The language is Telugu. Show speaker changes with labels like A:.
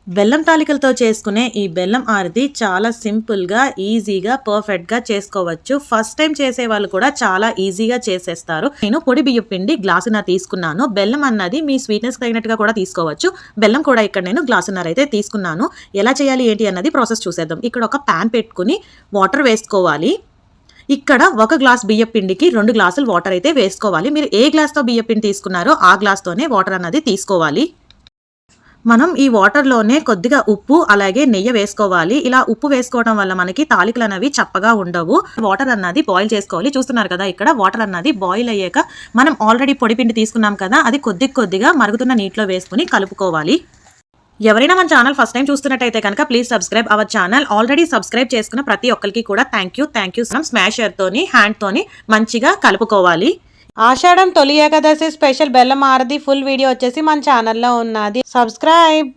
A: బెల్లం తాలికలతో చేసుకునే ఈ బెల్లం ఆరతి చాలా సింపుల్గా ఈజీగా పర్ఫెక్ట్గా చేసుకోవచ్చు. ఫస్ట్ టైం చేసే వాళ్ళు కూడా చాలా ఈజీగా చేసేస్తారు. నేను పొడి బియ్యం పిండి గ్లాసున్నర తీసుకున్నాను. బెల్లం అన్నది మీ స్వీట్నెస్ తగినట్టుగా కూడా తీసుకోవచ్చు. బెల్లం కూడా ఇక్కడ నేను గ్లాసున్నర అయితే తీసుకున్నాను. ఎలా చేయాలి ఏంటి అన్నది ప్రాసెస్ చూసేద్దాం. ఇక్కడ ఒక ప్యాన్ పెట్టుకుని వాటర్ వేసుకోవాలి. ఇక్కడ ఒక గ్లాస్ బియ్యం పిండికి 2 గ్లాసులు వాటర్ అయితే వేసుకోవాలి. మీరు ఏ గ్లాస్తో బియ్యం పిండి తీసుకున్నారో ఆ గ్లాస్తోనే వాటర్ అన్నది తీసుకోవాలి. మనం ఈ వాటర్లోనే కొద్దిగా ఉప్పు అలాగే నెయ్యి వేసుకోవాలి. ఇలా ఉప్పు వేసుకోవడం వల్ల మనకి తాలికలు అనేవి చప్పగా ఉండవు. వాటర్ అన్నది బాయిల్ చేసుకోవాలి. చూస్తున్నారు కదా, ఇక్కడ వాటర్ అన్నది బాయిల్ అయ్యాక మనం ఆల్రెడీ పొడి పిండి తీసుకున్నాం కదా, అది కొద్దిగా మరుగుతున్న నీటిలో వేసుకుని కలుపుకోవాలి. ఎవరైనా మన ఛానల్ ఫస్ట్ టైం చూస్తున్నట్టయితే కనుక please subscribe our channel. Already subscribe చేసుకున్న ప్రతి ఒక్కరికి కూడా థ్యాంక్ యూ. స్మాషర్ తోని హ్యాండ్ తోని మంచిగా కలుపుకోవాలి.
B: ఆషాఢం తొలి ఏకాదశి స్పెషల్ బెల్లం ఆరతి ఫుల్ వీడియో వచ్చేసి మన ఛానల్లో ఉన్నది. సబ్స్క్రైబ్.